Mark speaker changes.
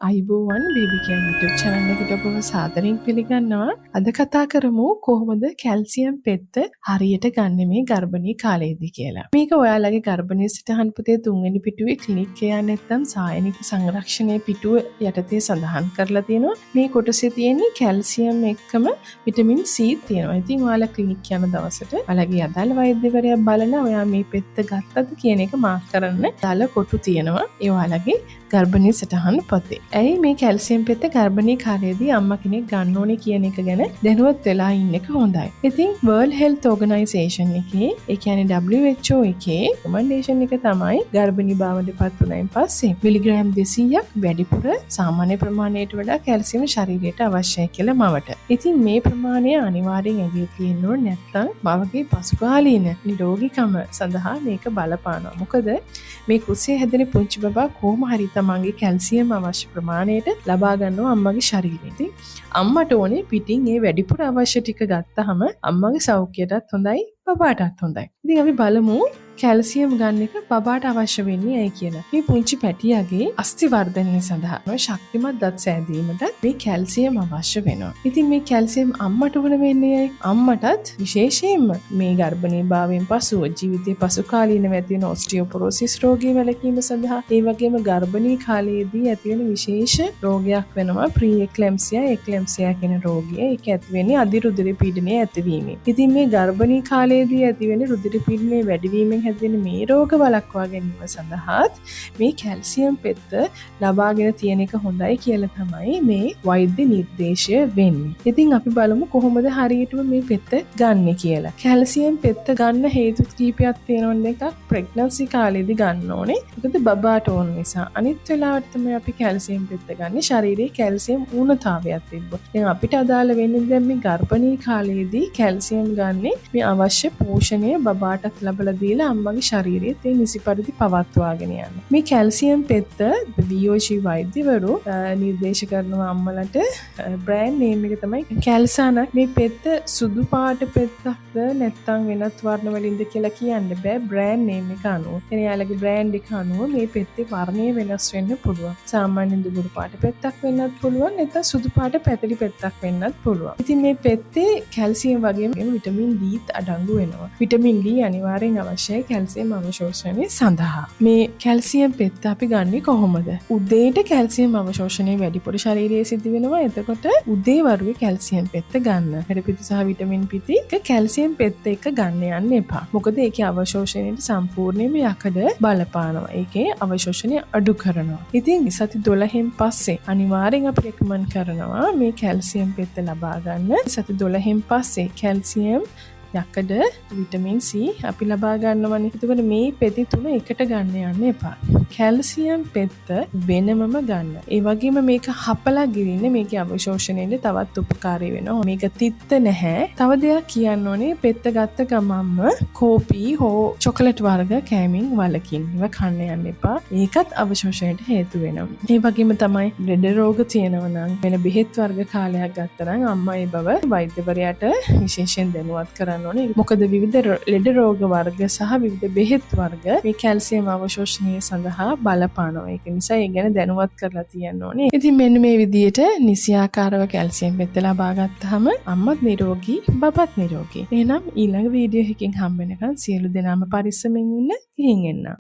Speaker 1: අයිබෝවන් baby care YouTube channel එකට ඔබව සාදරයෙන් පිළිගන්නවා. අද කතා කරමු කොහොමද කැල්සියම් පෙත්ත හරියට ගන්න මේ ගර්භණී කාලයේදී කියලා. මේක ඔයාලගේ ගර්භණී සටහන් පොතේ 3 වෙනි පිටුවේ ක්ලිනික් එකේ නැත්නම් සායනික සංරක්ෂණයේ පිටුව යටතේ සඳහන් කරලා තියෙනවා. මේ කොටසේ තියෙන්නේ කැල්සියම් එක්කම විටමින් C තියෙනවා. ඉතින් ඔයාලා ක්ලිනික් යන දවසට ඔයාලගේ අදාළ වෛද්‍යවරයා බලලා ඔයා මේ පෙත්ත ගත්තද කියන එක මාක් කරන්න දාලා කොටු තියෙනවා. ඒ ඔයාලගේ ගර්භණී සටහන් පොතේ. ඇයි මේ කැල්සියම් පෙත්ත ගර්භණී කාලයේදී අම්මා කෙනෙක් ගන්න ඕනේ කියන එක ගැන දැනුවත් වෙලා ඉන්න එක හොඳයි. ඉතින් World Health Organization එකේ, ඒ කියන්නේ WHO එකේ recommendation එක තමයි ගර්භණී භාවයට පත් වුණායින් පස්සේ මිලිග්‍රෑම් 200ක් වැඩිපුර සාමාන්‍ය ප්‍රමාණයට වඩා කැල්සියම් ශරීරයට අවශ්‍යයි කියලා මවට. ඉතින් මේ ප්‍රමාණය අනිවාර්යෙන් ඇගේ තියෙන්න ඕනේ නැත්නම් මවගේ පසුකාලීන නිරෝගීකම සඳහා මේක බලපානවා. මොකද මේ කුසේ හැදෙන පුංචි බබා කොහොම හරි තමන්ගේ කැල්සියම් අවශ්‍ය ප්‍රමාණයට ලබා ගන්නවා අම්මගේ ශරීරයෙන්. අම්මට ඕනේ පිටින් ඒ වැඩිපුර අවශ්‍ය ටික ගත්තාම අම්මගේ සෞඛ්‍යයටත් හොඳයි බබාටත් හොඳයි. ඉතින් අපි බලමු කැල්සියම් ගන්න එක බබාට අවශ්‍ය වෙන්නේ ඇයි කියලා. මේ පුංචි පැටියාගේ අස්ථි වර්ධනය සඳහා ශක්තිමත් දත් සෑදීමට මේ කැල්සියම් අවශ්‍ය වෙනවා. ඉතින් මේ කැල්සියම් අම්මට උන වෙන්නේ ඇයි? අම්මටත් විශේෂයෙන්ම මේ ගර්භණී භාවයෙන් පසුව ජීවිතයේ පසු කාලීන ඇති වෙන ඔස්ටියෝපොරොසිස් රෝගය වැළකීම සඳහා ඒ වගේම ගර්භණී කාලයේදී ඇති වෙන විශේෂ රෝගයක් වෙනවා ප්‍රී එක්ලැම්සියා කියන රෝගය. ඒක ඇති වෙන්නේ අධිරුධිර පීඩනය ඇතිවීමෙන්. ඉතින් මේ ගර්භණී කාලයේදී ඇති වෙන රුධිර පීඩනය වැඩිවීමෙන් හැදෙන මේ රෝග වළක්වා ගැනීම සඳහාත් මේ කැල්සියම් පෙත්ත ලබාගෙන තියෙන එක හොඳයි කියලා තමයි මේ වෛද්‍ය නිර්දේශය වෙන්නේ. ඉතින් අපි බලමු කොහොමද හරියටම මේ පෙත්ත ගන්න කියලා. කැල්සියම් පෙත්ත ගන්න හේතු කිහිපයක් තියෙනවා. එකක් ප්‍රෙග්නන්සි කාලේදී ගන්න ඕනේ. මොකද බබාට ඕන නිසා. අනිත් වෙලාවට තමයි අපි කැල්සියම් පෙත්ත ගන්න ශරීරයේ කැල්සියම් ඌනතාවයක් තිබ්බොත්. දැන් අපිට අදාළ වෙන්නේ දැන් මේ ගර්භණී කාලයේදී කැල්සියම් ගන්නේ මේ අවශ්‍ය පෝෂණය බබාටත් ලැබලා දීලා අම්මගේ ශරීරයේ තේ නිසි පරිදි පවත්වාගෙන යන්න. මේ කැල්සියම් පෙත්ත BOG වෛද්‍යවරු නිර්දේශ කරනවා අම්මලට. බ්‍රෑන්ඩ් නේම් එක තමයි කැල්සානක්. මේ පෙත්ත සුදු පාට පෙත්තක්ද නැත්නම් වෙනත් වර්ණ වලින්ද කියලා කියන්න බෑ. බ්‍රෑන්ඩ් නේම් එක අනුව. එනේ යාලගේ බ්‍රෑන්ඩ් එක අනුව මේ පෙත්තේ වර්ණය වෙනස් වෙන්න පුළුවන්. සාමාන්‍යයෙන් දුඹුරු පාට පෙත්තක් වෙන්නත් පුළුවන්. නැත්නම් සුදු පාට පැතිලි පෙත්තක් වෙන්නත් පුළුවන්. ඉතින් මේ පෙත්තේ කැල්සියම් වගේම විටමින් D අඩංගු වෙනවා. විටමින් D අනිවාර්යෙන් අවශ්‍යයි කැල්සියම් අවශෝෂණය සඳහා. මේ කැල්සියම් පෙත්ත අපි ගන්නේ කොහොමද? උදේට කැල්සියම් අවශෝෂණය වැඩිපුර ශරීරයේ සිදු වෙනවා. එතකොට උදේ වරුවේ කැල්සියම් පෙත්ත ගන්න. පෙරපිති සහ විටමින් පිති කැල්සියම් පෙත්ත එක ගන්න යන්න එපා. මොකද ඒකේ අවශෝෂණයට සම්පූර්ණයෙන්ම යකඩ බලපානවා. ඒකේ අවශෝෂණය අඩු කරනවා. ඉතින් සති 12න් පස්සේ අනිවාර්යෙන් අපි රෙකමන්ඩ් කරනවා මේ කැල්සියම් පෙත්ත ලබා ගන්න. සති 12න් පස්සේ කැල්සියම් යකඩ විටමින් C අපි ලබා ගන්නවනේ. එතකොට මේ පෙති තුන එකට ගන්න යන්න එපා. කැල්සියම් පෙත්ත වෙනමම ගන්න. ඒ වගේම මේක හපලා ගිරින්න මේකේ අවශෝෂණයට තවත් උපකාරී වෙනවා. මේක තිත්ත නැහැ. තව දෙයක් කියන්න ඕනේ පෙත්ත ගත්ත ගමන්ම කෝපි හෝ චොකලට් වර්ග කෑමෙන් වළකින්න. ඒවා කන්න යන්න එපා. ඒකත් අවශෝෂණයට හේතු වෙනවා. ඒ වගේම තමයි ලෙඩ රෝග තියෙනවා නම් වෙන බෙහෙත් වර්ග කාලයක් ගත්තා නම් අම්මා ඒ බව වෛද්‍යවරයාට විශේෂයෙන් දැනුවත් කරන්න. මොකද විවිධ ලෙඩ රෝග වර්ග සහ විවිධ බෙහෙත් වර්ග මේ කැල්සියම් අවශෝෂණය සඳහා බලපානවා. ඒක නිසා ඒ ගැන දැනුවත් කරලා තියන්න ඕනේ. ඉතින් මෙන්න මේ විදිහට නිසියාකාරව කැල්සියම් පෙත්ත ලබා ගත්තාම අම්මත් නිරෝගී බබත් නිරෝගී. එහෙනම් ඊළඟ වීඩියෝ එකකින් හම්බ වෙනකන් සියලු දෙනාම පරිස්සමෙන් ඉන්න. ගිහින් එන්න.